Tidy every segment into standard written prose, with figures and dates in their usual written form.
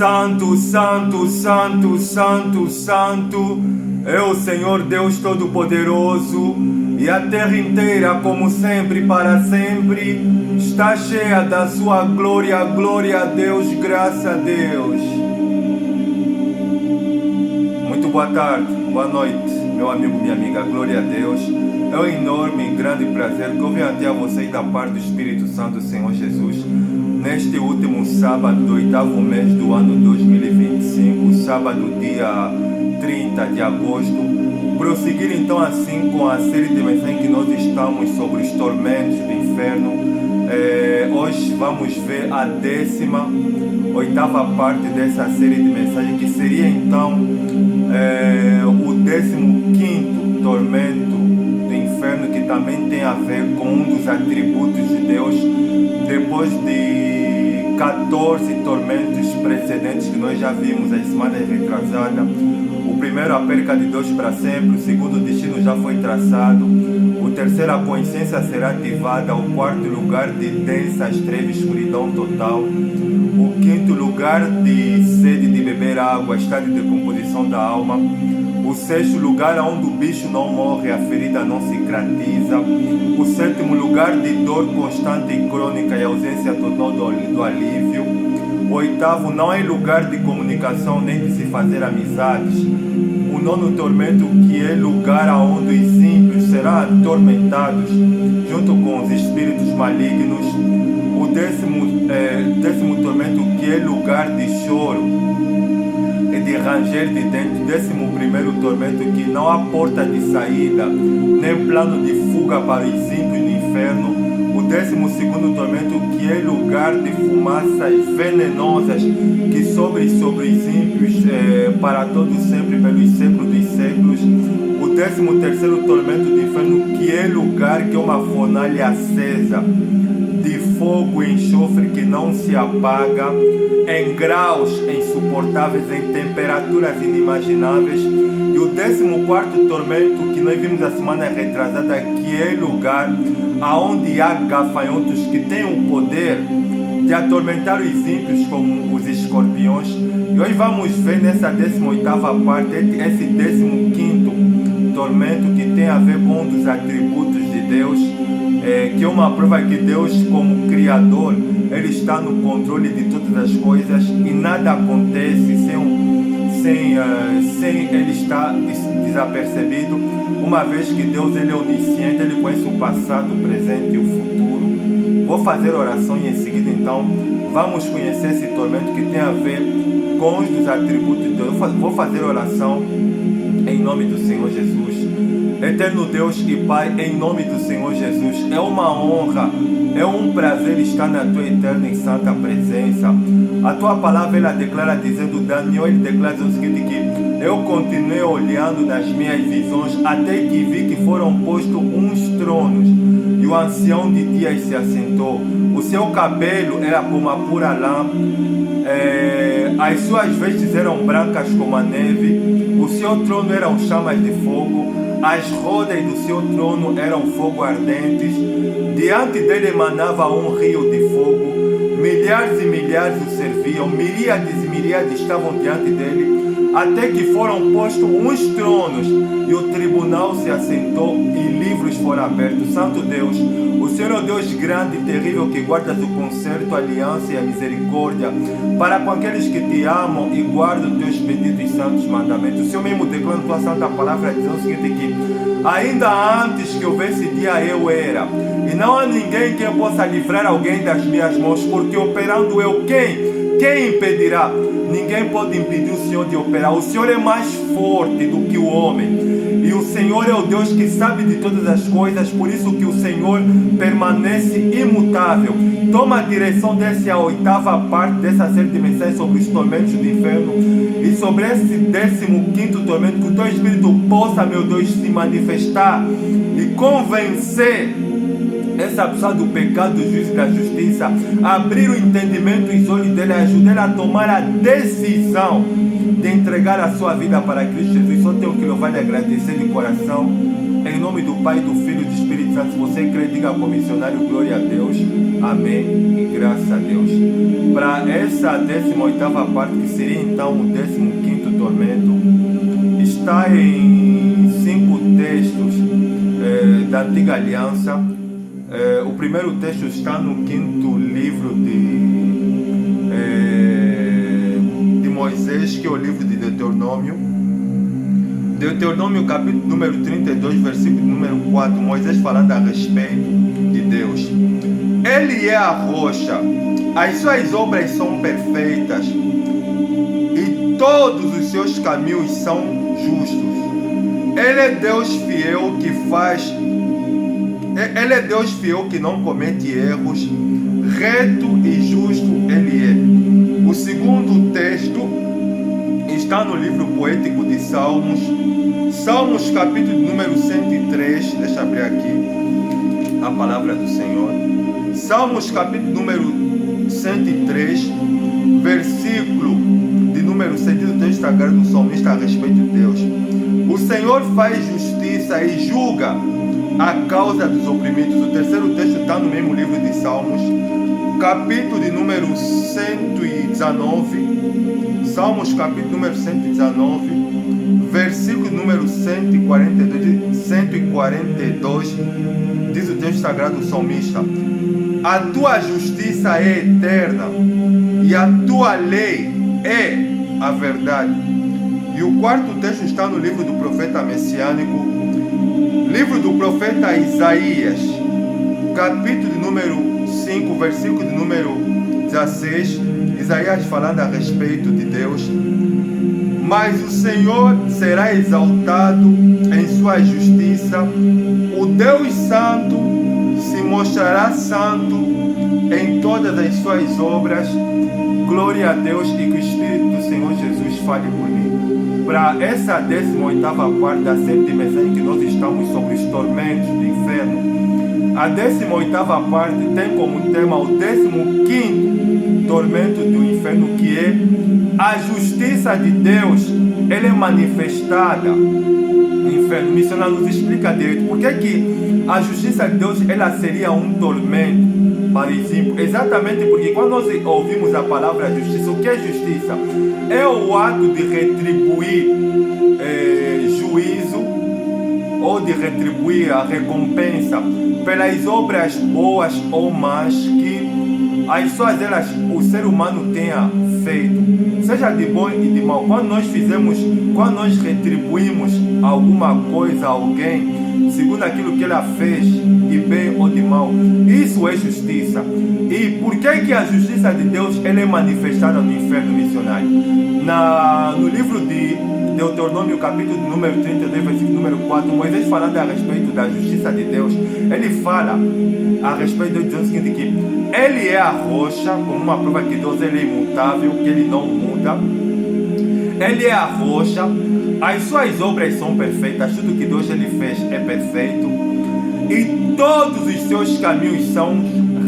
Santo, Santo, Santo, Santo, Santo é o Senhor Deus Todo-Poderoso, e a terra inteira, como sempre, para sempre, está cheia da sua glória. Glória a Deus, graças a Deus. Muito boa tarde, boa noite, meu amigo, minha amiga. Glória a Deus. É um enorme e grande prazer que eu venho até a vocês da parte do Espírito Santo do Senhor Jesus, neste último sábado do 8º mês do ano 2025, sábado dia 30 de agosto. Prosseguir então assim com a série de mensagens que nós estamos sobre os tormentos do inferno. Hoje vamos ver a 18ª parte dessa série de mensagens, que seria então o 15º tormento do inferno, que também tem a ver com um dos atributos de Deus, depois de 14 tormentos precedentes que nós já vimos as semanas retrasadas. O primeiro, a perca de Deus para sempre. O segundo, o destino já foi traçado. O terceiro, a consciência será ativada. O quarto, lugar de densas trevas, escuridão total. O quinto, lugar de sede de beber água, estado de decomposição da alma. O sexto, lugar onde o bicho não morre, a ferida não cicatriza. O sétimo, lugar de dor constante e crônica e ausência total do alívio. O oitavo, não é lugar de comunicação nem de se fazer amizades. O nono tormento, que é lugar onde os ímpios serão atormentados junto com os espíritos malignos. O décimo tormento, que é lugar de choro e de ranger de dentro. 11º tormento, que não há porta de saída nem plano de fuga para os ímpios no inferno. O 12º tormento, que é lugar de fumaças venenosas que sobre os ímpios para todos sempre, pelos séculos dos séculos. O 13º tormento do inferno, que é lugar que é uma fornalha acesa de fogo e enxofre que não se apaga, em graus insuportáveis, em temperaturas inimagináveis. E o 14º tormento, que nós vimos a semana retrasada, que é lugar aonde há gafanhotos que têm o poder de atormentar os ímpios como os escorpiões. E hoje vamos ver nessa 18ª parte esse 15º tormento, que tem a ver com um dos atributos de Deus, que é uma prova que Deus, como Criador, Ele está no controle de todas as coisas e nada acontece sem Ele estar desapercebido, uma vez que Deus, Ele é onisciente, Ele conhece o passado, o presente e o futuro. Vou fazer oração e em seguida então vamos conhecer esse tormento que tem a ver com os dos atributos de Deus. Vou fazer oração em nome do Senhor Jesus. Eterno Deus e Pai, em nome do Senhor Jesus, é uma honra, é um prazer estar na Tua eterna e santa presença. A Tua palavra, ela declara, dizendo, Daniel, ele declara o seguinte, que eu continuei olhando nas minhas visões, até que vi que foram postos uns tronos, e o ancião de dias se assentou. O seu cabelo era como a pura lã, as suas vestes eram brancas como a neve, o seu trono eram chamas de fogo, as rodas do seu trono eram fogo ardentes, diante dele emanava um rio de fogo, milhares e milhares o serviam, miríades e miríades estavam diante dele, até que foram postos uns tronos, e o tribunal se assentou e livros foram abertos. Santo Deus, o Senhor é o Deus grande e terrível, que guardas o concerto, a aliança e a misericórdia para com aqueles que te amam e guardam teus benditos e santos mandamentos. O Senhor mesmo declara a tua santa palavra, dizendo o seguinte, que ainda antes que houvesse dia eu era, e não há ninguém que possa livrar alguém das minhas mãos, porque operando eu, quem impedirá? Ninguém pode impedir o Senhor de operar. O Senhor é mais forte do que o homem, e o Senhor é o Deus que sabe de todas as coisas, por isso que o Senhor permanece imutável. Toma a direção dessa 8ª parte dessa série de mensagens sobre os tormentos do inferno, e sobre esse 15º tormento, que o Teu Espírito possa, meu Deus, se manifestar e convencer essa pessoa do pecado, do juízo e da justiça, abrir o entendimento e os olhos dele, ajudar a tomar a decisão de entregar a sua vida para Cristo Jesus. Só tenho que louvar e agradecer de coração Em nome do Pai, do Filho e do Espírito Santo. Se você crê, diga como missionário, glória a Deus. Amém e graças a Deus. Para essa 18ª parte, que seria então o 15º tormento, está em 5 textos da Antiga Aliança. O primeiro texto está no 5º livro de Moisés, que é o livro de Deuteronômio. Deuteronômio capítulo número 32, versículo número 4, Moisés falando a respeito de Deus. Ele é a rocha, as suas obras são perfeitas e todos os seus caminhos são justos. Ele é Deus fiel que faz, ele é Deus fiel que não comete erros, reto e justo ele é. O segundo texto está no livro poético de Salmos, Salmos capítulo número 103, deixa eu abrir aqui a palavra do Senhor. Salmos capítulo número 103, versículo de número 7, do texto sagrado do salmista a respeito de Deus. O Senhor faz justiça e julga a causa dos oprimidos. O terceiro texto está no mesmo livro de Salmos, capítulo de número 119, Salmos capítulo número 119, versículo número 142, diz o texto sagrado do salmista: a tua justiça é eterna e a tua lei é a verdade. E o quarto texto está no livro do profeta messiânico, livro do profeta Isaías, capítulo de número 5, versículo de número 16, Isaías falando a respeito de Deus. Mas o Senhor será exaltado em sua justiça, o Deus Santo se mostrará santo em todas as suas obras. Glória a Deus, e que o Espírito do Senhor Jesus fale por mim. Para essa 18ª parte da série de mensagens que nós estamos sobre os tormentos do inferno, a 18ª parte tem como tema o 15º tormento do inferno, que é a justiça de Deus. Ela é manifestada no inferno. O missionário nos explica direito por que a justiça de Deus ela seria um tormento para os ímpios. Exatamente porque quando nós ouvimos a palavra justiça, o que é justiça? É o ato de retribuir juízo, ou de retribuir a recompensa pelas obras boas ou más que as suas o ser humano tenha feito, seja de bom e de mal. Quando nós retribuímos alguma coisa a alguém, segundo aquilo que ela fez, de bem ou de mal, isso é justiça. E por que a justiça de Deus ela é manifestada no inferno missionário? No livro de Deuteronômio, capítulo número 32, versículo número 4, Moisés falando a respeito da justiça de Deus, ele fala a respeito de Deus, dizendo que ele é a rocha, como uma prova que Deus ele é imutável, que ele não muda. Ele é a rocha, as suas obras são perfeitas, tudo que Deus ele fez é perfeito, e todos os seus caminhos são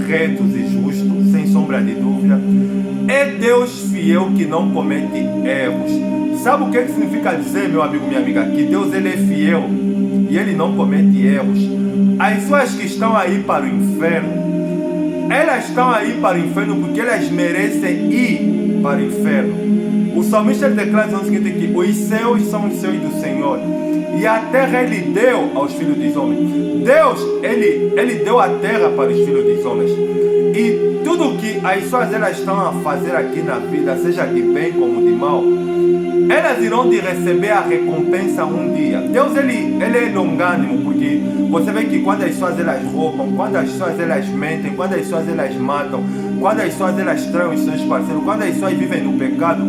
retos e justos, sem sombra de dúvida. É Deus fiel que não comete erros. Sabe o que significa dizer, meu amigo, minha amiga, que Deus ele é fiel e ele não comete erros? As pessoas que estão aí para o inferno, elas estão aí para o inferno porque elas merecem ir para o inferno. O salmista declara o seguinte, que os céus são os céus do Senhor e a terra ele deu aos filhos dos homens. Deus, ele deu a terra para os filhos dos homens. E tudo que as pessoas elas estão a fazer aqui na vida, seja de bem como de mal, elas irão de receber a recompensa um dia. Deus ele é longânimo, porque você vê que quando as pessoas elas roubam, quando as pessoas elas mentem, quando as pessoas elas matam, quando as pessoas elas traem os seus parceiros, quando as pessoas vivem no pecado,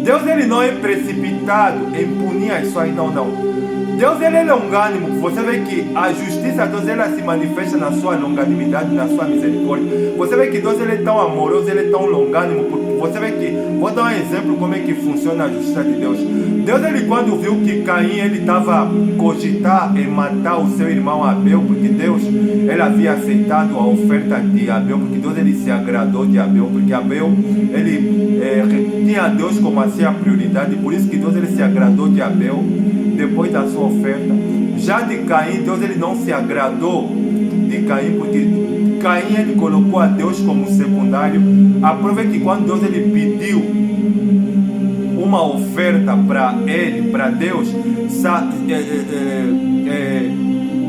Deus ele não é precipitado em punir as pessoas, não. Deus ele é longânimo. Você vê que a justiça de Deus ela se manifesta na sua longanimidade, na sua misericórdia. Você vê que Deus ele é tão amoroso, ele é tão longânimo. Você vê que, vou dar um exemplo como é que funciona a justiça de Deus. Deus ele quando viu que Caim ele estava cogitar em matar o seu irmão Abel, porque Deus ele havia aceitado a oferta de Abel, porque Deus ele se agradou agradou de Abel, porque Abel, ele tinha Deus como a sua prioridade, por isso que Deus ele se agradou de Abel, depois da sua oferta. Já de Caim, Deus ele não se agradou de Caim, porque Caim ele colocou a Deus como secundário. A prova é que quando Deus ele pediu uma oferta para ele, para Deus,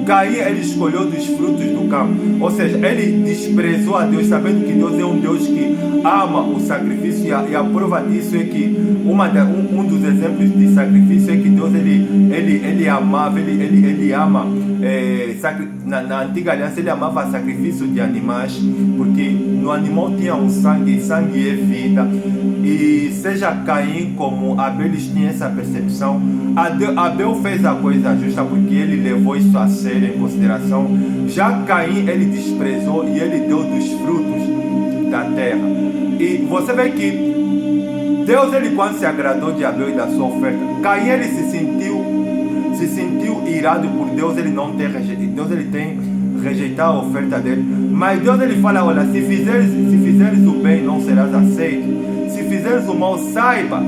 Caim ele escolheu dos frutos do campo, ou seja, ele desprezou a Deus, sabendo que Deus é um Deus que ama o sacrifício, e a prova disso é que um dos exemplos de sacrifício é que Deus ele amava, ele ama, na antiga aliança ele amava sacrifício de animais, porque no animal tinha um sangue, e sangue é vida. E seja Caim como Abel, eles tinham essa percepção. Abel fez a coisa justa porque ele levou isso a sério, em consideração. Já Caim ele desprezou e ele deu dos frutos da terra. E você vê que Deus ele, quando se agradou de Abel e da sua oferta, Caim ele se sentiu irado por Deus ele não ter rejeitado. Deus ele tem rejeitar a oferta dele, mas Deus ele fala: olha, se fizeres o bem não serás aceito, se fizeres o mal saiba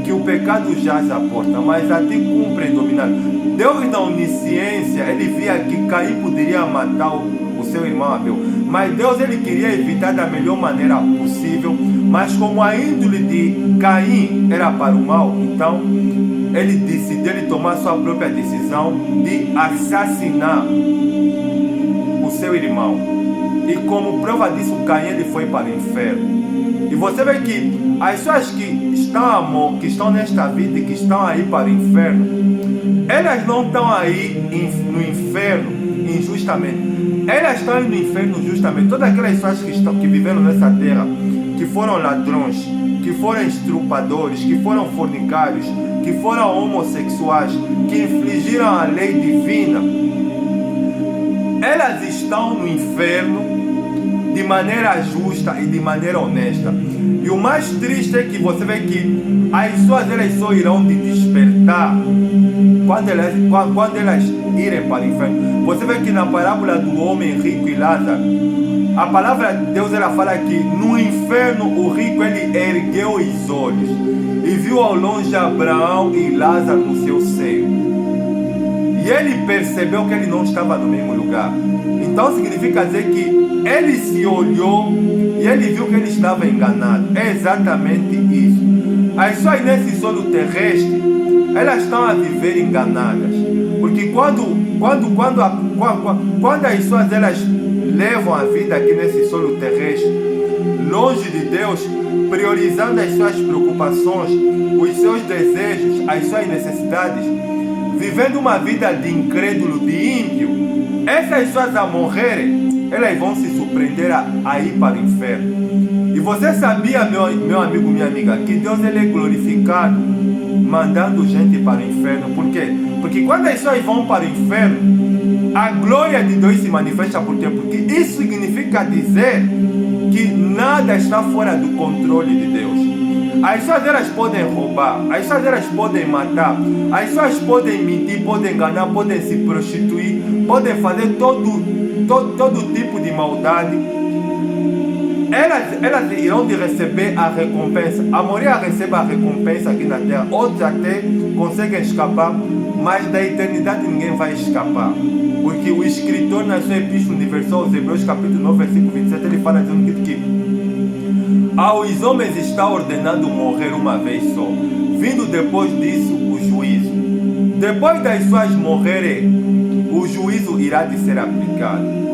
que o pecado jaz à porta, mas a ti cumpre dominar. Deus na onisciência ele via que Caim poderia matar o seu irmão Abel, mas Deus ele queria evitar da melhor maneira possível, mas como a índole de Caim era para o mal, então ele decidiu tomar sua própria decisão de assassinar o seu irmão. E como prova disso, Caim ele foi para o inferno. E você vê que as pessoas que estão nesta vida e que estão aí para o inferno, elas não estão aí no inferno injustamente. Elas estão aí no inferno justamente. Todas aquelas pessoas que viveram nessa terra, que foram ladrões, que foram estrupadores, que foram fornicários, que foram homossexuais, que infligiram a lei divina, elas estão no inferno de maneira justa e de maneira honesta. E o mais triste é que você vê que as pessoas elas só irão te despertar quando elas irem para o inferno. Você vê que na parábola do homem rico e Lázaro, a palavra de Deus ela fala que no inferno o rico ele ergueu os olhos e viu ao longe Abraão e Lázaro no seu seio. E ele percebeu que ele não estava no mesmo lugar. Então significa dizer que ele se olhou e ele viu que ele estava enganado. É exatamente isso. As pessoas nesse solo terrestre, elas estão a viver enganadas. Porque quando as pessoas elas levam a vida aqui nesse solo terrestre, longe de Deus, priorizando as suas preocupações, os seus desejos, as suas necessidades, vivendo uma vida de incrédulo, de ímpio, essas pessoas a morrerem, elas vão se surpreender a ir para o inferno. E você sabia, meu amigo, minha amiga, que Deus ele é glorificado mandando gente para o inferno? Por quê? Porque quando as pessoas vão para o inferno, a glória de Deus se manifesta. Por quê? Porque isso significa dizer que nada está fora do controle de Deus. As pessoas elas podem roubar, as pessoas elas podem matar, as pessoas podem mentir, podem enganar, podem se prostituir, podem fazer todo tipo de maldade. Elas irão de receber a recompensa. A maioria recebe a recompensa aqui na terra. Outros até conseguem escapar, mas da eternidade ninguém vai escapar. Porque o escritor na sua epístola universal aos Hebreus capítulo 9, versículo 27, ele fala dizendo que aos homens está ordenado morrer uma vez só, vindo depois disso o juízo. Depois das suas morrerem, o juízo irá de ser aplicado.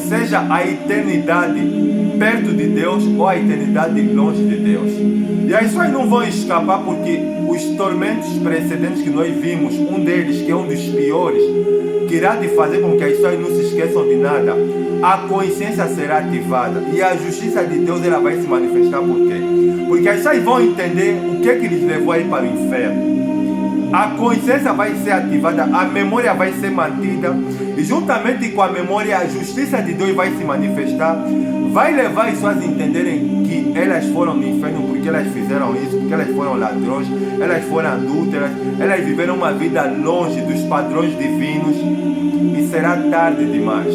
Seja a eternidade perto de Deus ou a eternidade longe de Deus. E as pessoas não vão escapar porque os tormentos precedentes que nós vimos, um deles que é um dos piores, que irá de fazer com que as pessoas não se esqueçam de nada, a consciência será ativada e a justiça de Deus ela vai se manifestar. Por quê? Porque as pessoas vão entender o que lhes levou a ir para o inferno. A consciência vai ser ativada, a memória vai ser mantida, e juntamente com a memória, a justiça de Deus vai se manifestar, vai levar as pessoas a entenderem que elas foram no inferno porque elas fizeram isso, porque elas foram ladrões, elas foram adúlteras, elas viveram uma vida longe dos padrões divinos, e será tarde demais.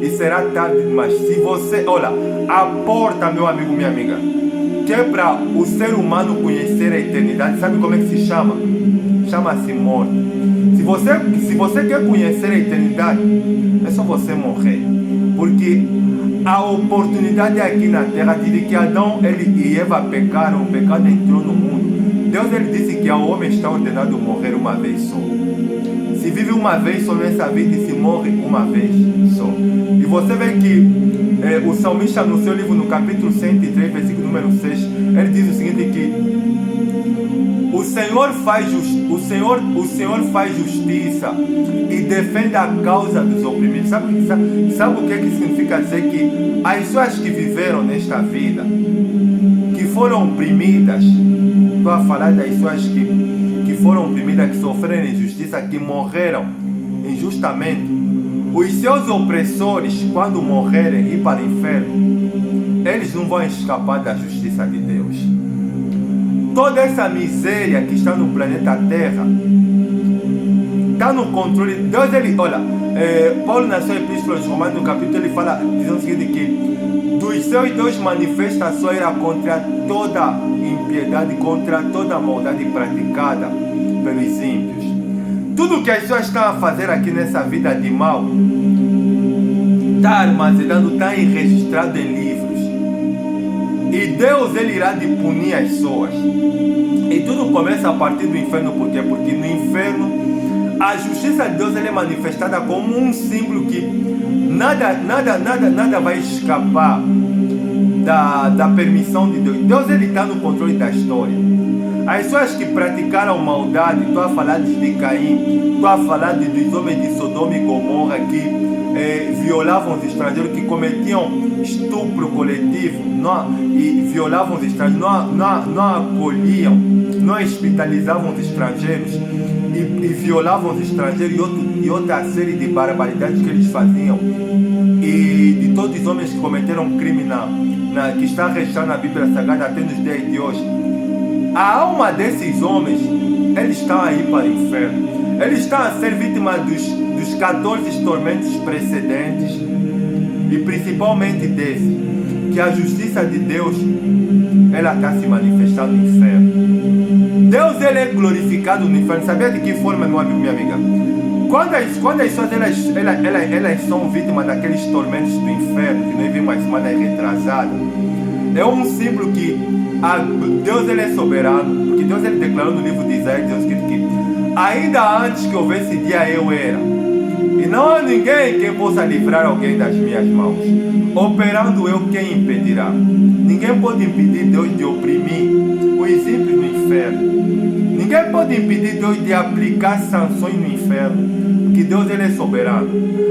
E será tarde demais. Se você, olha, a porta, meu amigo, minha amiga, que é para o ser humano conhecer a eternidade, sabe como é que se chama? Chama-se morte. Se você quer conhecer a eternidade, é só você morrer. Porque a oportunidade aqui na terra, desde que Adão e Eva pecaram, o pecado entrou no mundo. Deus ele disse que ao homem está ordenado morrer uma vez só. Se vive uma vez só nessa vida e se morre uma vez só. E você vê que o salmista no seu livro, no capítulo 103, versículo número 6, ele diz o seguinte, que o Senhor faz justiça e defende a causa dos oprimidos. Sabe o que significa dizer que as pessoas que viveram nesta vida, que foram oprimidas, estou a falar das pessoas que foram oprimidas, que sofreram injustiça, que morreram injustamente, os seus opressores, quando morrerem e ir para o inferno, eles não vão escapar da justiça de Deus. Toda essa miséria que está no planeta Terra está no controle. Deus, ele, olha, Paulo na sua epístola aos Romanos, no capítulo, ele fala, diz o seguinte, que dos seus Deus manifestações era contra toda impiedade, contra toda maldade praticada pelos ímpios. Tudo que as pessoas estão a fazer aqui nessa vida de mal está armazenado, está registrado em livros. E Deus ele irá de punir as pessoas. E tudo começa a partir do inferno. Por quê? Porque no inferno a justiça de Deus ele é manifestada como um símbolo que nada vai escapar da permissão de Deus. Deus ele está no controle da história. As pessoas que praticaram maldade, estou a falar de Caim, estou a falar dos homens de Sodoma e Gomorra que violavam os estrangeiros, que cometiam estupro coletivo e violavam os estrangeiros, não acolhiam, não hospitalizavam os estrangeiros e violavam os estrangeiros e outra série de barbaridades que eles faziam, e de todos os homens que cometeram crime que está registrado na Bíblia Sagrada até nos dias de hoje. A alma desses homens, eles estão aí para o inferno. Eles estão a ser vítimas dos 14 tormentos precedentes e principalmente desse, que a justiça de Deus ela está se manifestando no inferno. Deus ele é glorificado no inferno. Sabia de que forma, meu amigo, minha amiga? Quando as pessoas elas são vítimas daqueles tormentos do inferno, que nós vimos a semana retrasada, é um símbolo que Deus ele é soberano, porque Deus ele declarou no livro de Isaías, Deus que ainda antes que houvesse dia eu era, e não há ninguém que possa livrar alguém das minhas mãos. Operando eu, quem impedirá? Ninguém pode impedir Deus de oprimir os ímpios no inferno. Ninguém pode impedir Deus de aplicar sanções no inferno, porque Deus ele é soberano.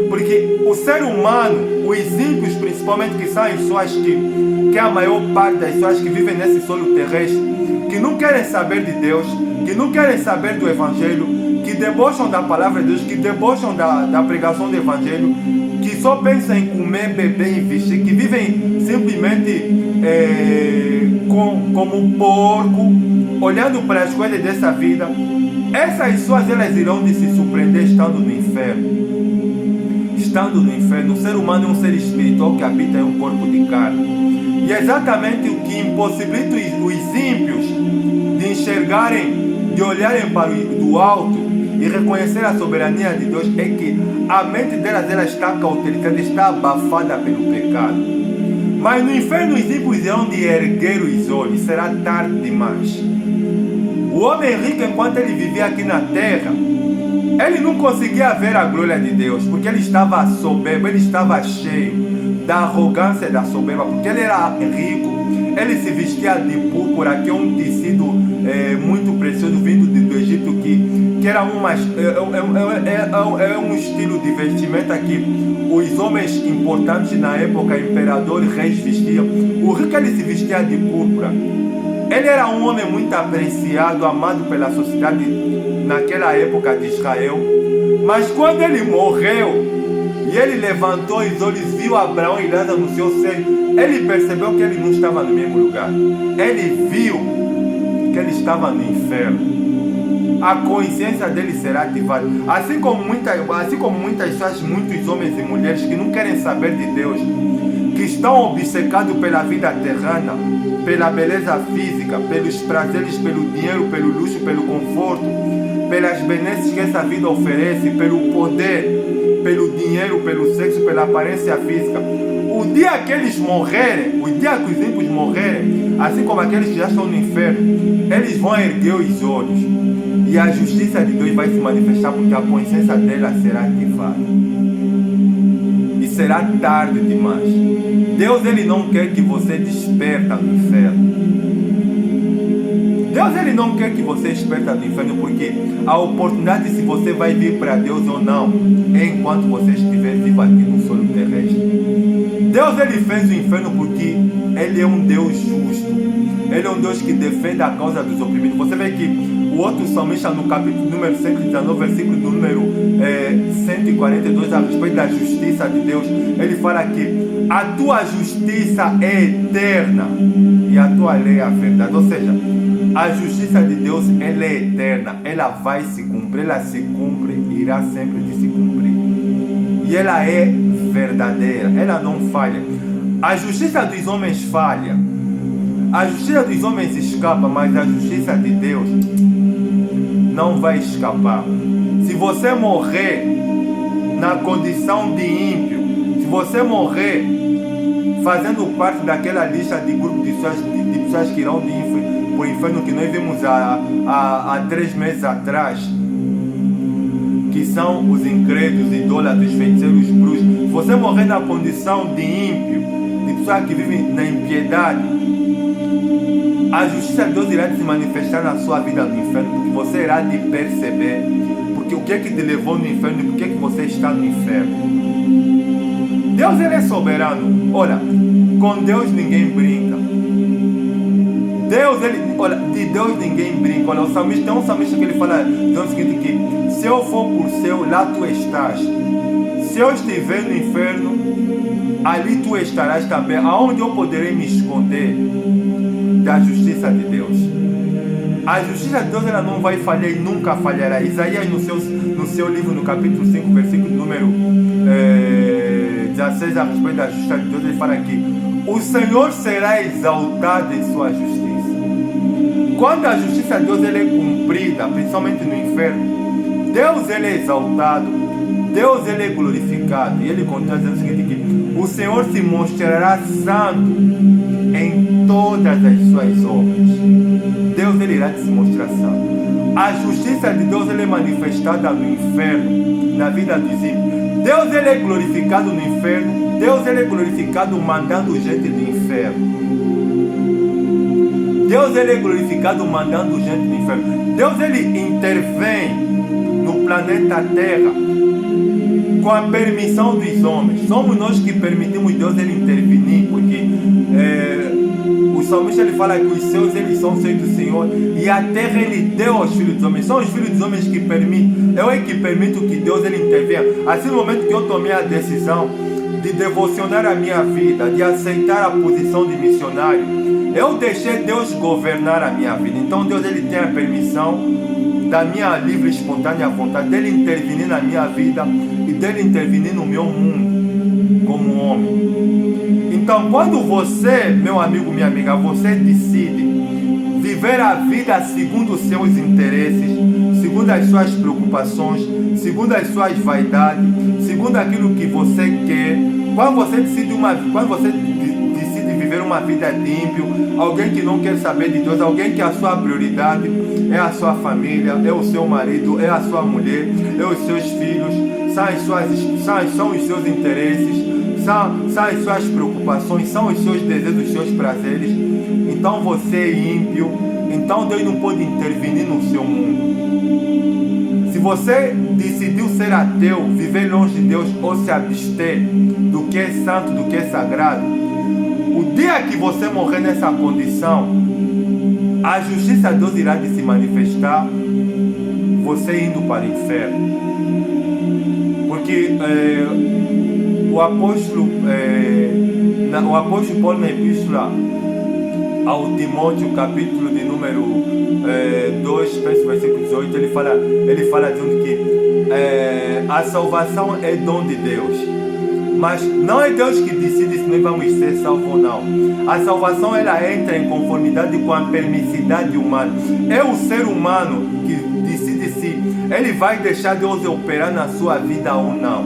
Porque o ser humano, os ímpios principalmente, que são as pessoas que é a maior parte das pessoas que vivem nesse solo terrestre, que não querem saber de Deus, que não querem saber do Evangelho, que debocham da palavra de Deus, que debocham da pregação do Evangelho, que só pensam em comer, beber e vestir, que vivem simplesmente como porco, olhando para as coisas dessa vida. Essas pessoas elas irão de se surpreender estando no inferno. Estando no inferno, o ser humano é um ser espiritual que habita em um corpo de carne. E é exatamente o que impossibilita os ímpios de enxergarem, de olharem para do alto e reconhecer a soberania de Deus, é que a mente delas ela está cauterizada, está abafada pelo pecado. Mas no inferno os ímpios irão de erguer os olhos, será tarde demais. O homem rico, enquanto ele vivia aqui na terra, ele não conseguia ver a glória de Deus, porque ele estava soberbo, ele estava cheio da arrogância e da soberba, porque ele era rico, ele se vestia de púrpura, que é um tecido muito precioso vindo do Egito, que era um estilo de vestimenta que os homens importantes na época, imperadores, reis vestiam. O rico ele se vestia de púrpura. Ele era um homem muito apreciado, amado pela sociedade naquela época de Israel. Mas quando ele morreu e ele levantou os olhos, viu Abraão e Lázaro no seu seio, ele percebeu que ele não estava no mesmo lugar. Ele viu que ele estava no inferno. a consciência dele será ativada. Assim como muitos homens e mulheres que não querem saber de Deus, que estão obcecados pela vida terrena, pela beleza física, pelos prazeres, pelo dinheiro, pelo luxo, pelo conforto, pelas benesses que essa vida oferece, pelo poder, pelo dinheiro, pelo sexo, pela aparência física. O dia que eles morrerem, o dia que os ímpios morrerem, assim como aqueles que já estão no inferno, eles vão erguer os olhos e a justiça de Deus vai se manifestar, porque a consciência dela será ativada. E será tarde demais. Deus, ele não quer que você desperta no inferno. Deus, ele não quer que você desperta do inferno, porque a oportunidade se você vai vir para Deus ou não é enquanto você estiver vivo aqui no solo terrestre. Deus, ele fez o inferno porque ele é um Deus justo. Ele é um Deus que defende a causa dos oprimidos. Você vê que o outro salmista, no capítulo número 119, versículo do número 142, a respeito da justiça de Deus, ele fala que a tua justiça é eterna e a tua lei é a verdade. Ou seja, a justiça de Deus, ela é eterna, ela vai se cumprir, ela se cumpre e irá sempre de se cumprir. E ela é verdadeira, ela não falha. A justiça dos homens falha, a justiça dos homens escapa, mas a justiça de Deus não vai escapar. Se você morrer na condição de ímpio, se você morrer fazendo parte daquela lista de grupo de pessoas que irão para o inferno, que nós vimos há 3 meses atrás, que são os incrédulos, idólatras, feiticeiros, bruxos. Se você morrer na condição de ímpio, de pessoa que vive na impiedade, a justiça de Deus irá se manifestar na sua vida no inferno, porque você irá de perceber porque o que é que te levou no inferno e por que é que você está no inferno. Deus, ele é soberano. Olha, com Deus ninguém brinca. Deus, ele, olha, de Deus ninguém brinca. Olha, o salmista, tem um salmista que ele fala, diz o seguinte, que se eu for por céu, lá tu estás. Se eu estiver no inferno, ali tu estarás também. Aonde eu poderei me esconder da justiça de Deus? A justiça de Deus, ela não vai falhar e nunca falhará. Isaías, no seu livro, no capítulo 5, versículo número 16, a respeito da justiça de Deus, ele fala aqui: o Senhor será exaltado em sua justiça. Quando a justiça de Deus, ela é cumprida, principalmente no inferno, Deus, ele é exaltado, Deus, ele é glorificado. E ele continua dizendo o seguinte, que o Senhor se mostrará santo em todas as suas obras. Deus, ele irá se mostrar santo. A justiça de Deus, ele é manifestada no inferno, na vida dos ímpios. Deus, ele é glorificado no inferno. Deus, ele é glorificado mandando gente no inferno. Deus, ele é glorificado mandando gente no inferno. Deus, ele intervém no planeta Terra com a permissão dos homens. Somos nós que permitimos Deus, ele intervenir, porque o salmista, ele fala que os céus, eles são céus do Senhor, e a terra ele deu aos filhos dos homens. São os filhos dos homens que permitem. Eu é que permito que Deus, ele intervenha. Assim, no momento que eu tomei a decisão de devocionar a minha vida, de aceitar a posição de missionário, eu deixei Deus governar a minha vida. Então Deus, ele tem a permissão da minha livre e espontânea vontade dele intervenir na minha vida e dele intervenir no meu mundo como homem. Então, quando você, meu amigo, minha amiga, você decide viver a vida segundo os seus interesses, segundo as suas preocupações, segundo as suas vaidades, segundo aquilo que você quer, quando você decide viver uma vida de ímpio, alguém que não quer saber de Deus, alguém que a sua prioridade é a sua família, é o seu marido, é a sua mulher, é os seus filhos, são os seus interesses, são as suas preocupações, são os seus desejos, os seus prazeres. Então você é ímpio, então Deus não pode intervenir no seu mundo. Se você decidiu ser ateu, viver longe de Deus ou se abster do que é santo, do que é sagrado, o dia que você morrer nessa condição, a justiça de Deus irá de se manifestar, você indo para o inferno. Porque o apóstolo Paulo, na epístola ao Timóteo, capítulo de número 2, versículo 18, ele fala dizendo que a salvação é dom de Deus. Mas não é Deus que decide se nós vamos ser salvos ou não. A salvação, ela entra em conformidade com a permissividade humana. É o ser humano que decide se ele vai deixar Deus operar na sua vida ou não.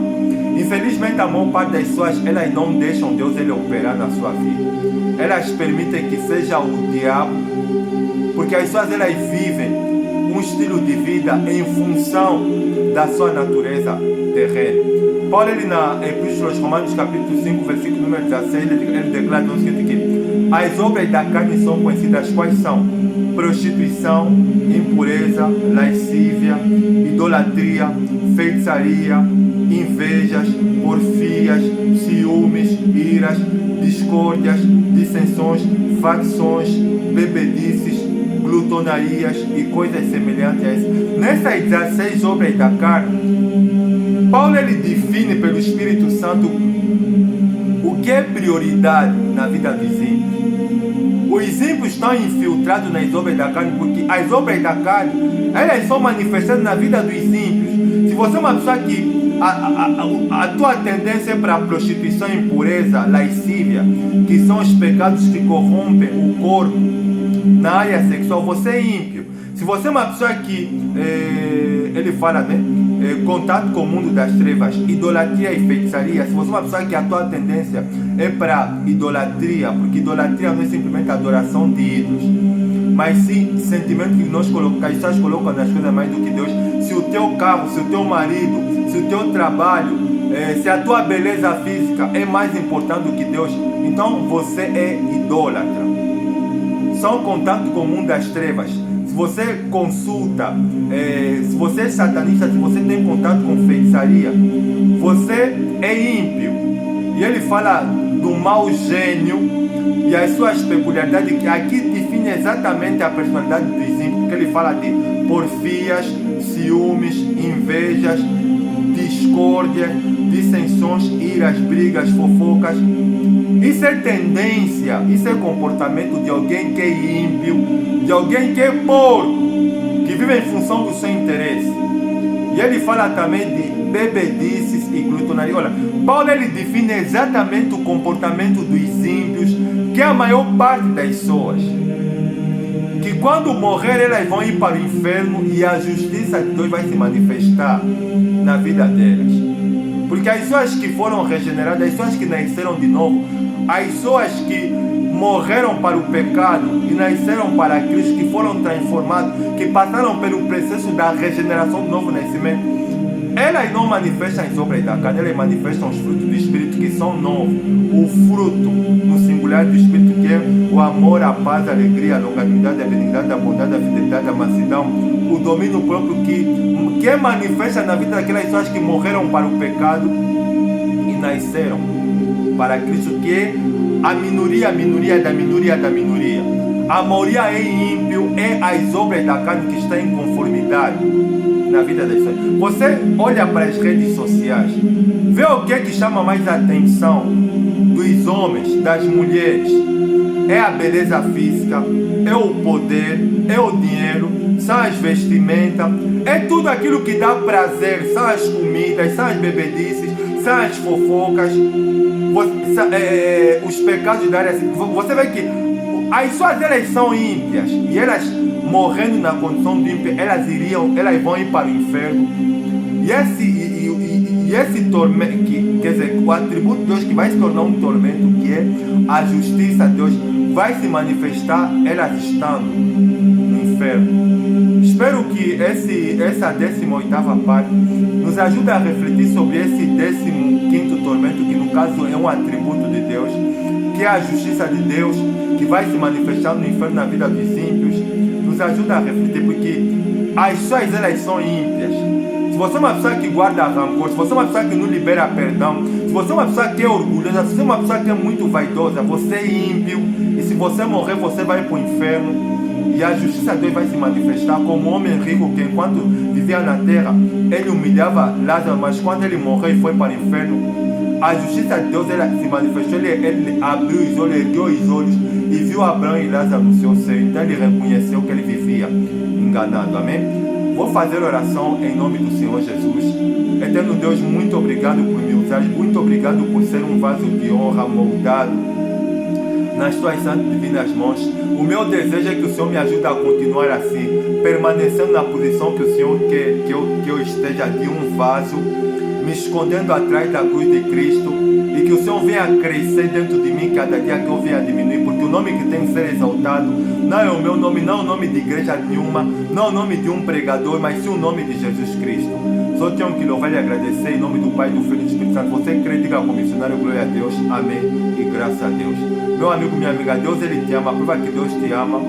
Infelizmente, a maior parte das pessoas, elas não deixam Deus ele operar na sua vida. Elas permitem que seja o diabo, porque as pessoas, elas vivem um estilo de vida em função da sua natureza terrena. Paulo, ele na Epístola aos Romanos, capítulo 5, versículo número 16, ele declara o seguinte, que as obras da carne são conhecidas, quais são? Prostituição, impureza, lascívia, idolatria, feitiçaria, invejas, porfias, ciúmes, iras, discórdias, dissensões, facções, bebedices, glutonarias e coisas semelhantes a isso. Nessas 16 obras da carne, Paulo, ele define pelo Espírito Santo o que é prioridade na vida dos ímpios. Os ímpios estão infiltrados nas obras da carne, porque as obras da carne, elas são manifestadas na vida dos ímpios. Se você é uma pessoa que a tua tendência é para prostituição, impureza, lascívia, que são os pecados que corrompem o corpo na área sexual, você é ímpio. Se você é uma pessoa que, ele fala, né? Contato com o mundo das trevas, idolatria e feitiçaria, se você é uma pessoa que a tua tendência é para idolatria, porque idolatria não é simplesmente adoração de ídolos, mas sim sentimento que nós colocamos, as pessoas colocam nas coisas mais do que Deus. Se o teu carro, se o teu marido, se o teu trabalho, se a tua beleza física é mais importante do que Deus, então você é idólatra. São contato com o mundo das trevas. Se você consulta, se você é satanista, se você tem contato com feitiçaria, você é ímpio. E ele fala do mau gênio e as suas peculiaridades, que aqui define exatamente a personalidade dos ímpios, porque ele fala de porfias, ciúmes, invejas, discórdia, dissensões, iras, brigas, fofocas. Isso é tendência, isso é comportamento de alguém que é ímpio, de alguém que é porco, que vive em função do seu interesse. E ele fala também de bebedices e glutonaria. Olha, Paulo, ele define exatamente o comportamento dos ímpios, que é a maior parte das pessoas, que quando morrer elas vão ir para o inferno e a justiça de Deus vai se manifestar na vida delas. Porque as pessoas que foram regeneradas, as pessoas que nasceram de novo, as pessoas que morreram para o pecado e nasceram para Cristo, que foram transformados, que passaram pelo processo da regeneração do novo nascimento, elas não manifestam as obras da carne, elas manifestam os frutos do Espírito, que são novos. O fruto no singular do Espírito, que é o amor, a paz, a alegria, a longanimidade, a benignidade, a bondade, a fidelidade, a mansidão, o domínio próprio, que é manifesta na vida daquelas pessoas que morreram para o pecado e nasceram para Cristo, que é a minoria da minoria da minoria. A maioria é ímpio, é as obras da carne que estão em conformidade na vida das pessoas. Você olha para as redes sociais, vê o que é que chama mais a atenção dos homens, das mulheres. É a beleza física, é o poder, é o dinheiro, são as vestimentas, é tudo aquilo que dá prazer, são as comidas, são as bebedices, são as fofocas, os pecados da área. Você vê que as pessoas, elas são ímpias, e elas morrendo na condição de ímpia, elas vão ir para o inferno. E esse tormento, quer dizer, o atributo de Deus que vai se tornar um tormento, que é a justiça de Deus, vai se manifestar elas estando no inferno. Espero que essa 18ª parte nos ajude a refletir sobre esse 15º tormento, que no caso é um atributo de Deus, que é a justiça de Deus, que vai se manifestar no inferno na vida dos ímpios. Nos ajuda a refletir, porque as pessoas, elas são ímpias. Se você é uma pessoa que guarda rancor, se você é uma pessoa que não libera perdão, se você é uma pessoa que é orgulhosa, se você é uma pessoa que é muito vaidosa, você é ímpio. E se você morrer, você vai para o inferno. E a justiça de Deus vai se manifestar como um homem rico que, enquanto vivia na terra, ele humilhava Lázaro, mas quando ele morreu e foi para o inferno, a justiça de Deus, ela se manifestou. Ele abriu os olhos, ergueu os olhos e viu Abraão e Lázaro no seu seio. Então ele reconheceu que ele vivia enganado. Amém? Vou fazer oração em nome do Senhor Jesus. Eterno Deus, muito obrigado por me usar, muito obrigado por ser um vaso de honra moldado nas tuas santas e divinas mãos. O meu desejo é que o Senhor me ajude a continuar assim, permanecendo na posição que o Senhor quer que eu esteja, de um vaso, me escondendo atrás da cruz de Cristo, e que o Senhor venha crescer dentro de mim cada dia que eu venha diminuir, porque o nome que tem que ser exaltado não é o meu nome, não é o nome de igreja nenhuma, não é o nome de um pregador, mas sim o nome de Jesus Cristo. Só tenho que louvar e agradecer em nome do Pai, do Filho e do Espírito Santo. Você crê, diga ao missionário, glória a Deus, amém e graças a Deus. Meu amigo, minha amiga, Deus ele te ama. A prova que Deus te ama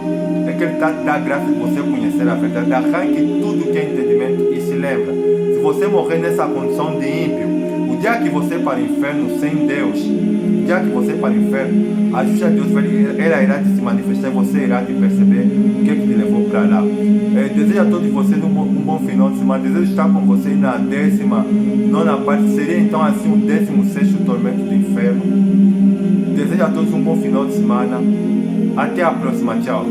é que Ele dá graça de você conhecer a verdade. Arranque tudo que é entendimento e se lembra, se você morrer nessa condição de ímpio, o dia que você para o inferno sem Deus, o dia que você para o inferno, a justiça de Deus ela irá te se manifestar e você irá te perceber o que te levou para lá. Desejo a todos vocês um bom final de semana. Desejo estar com vocês na 19ª parte. Seria então assim o 16º tormento do inferno. Desejo a todos um bom final de semana. Até a próxima. Tchau.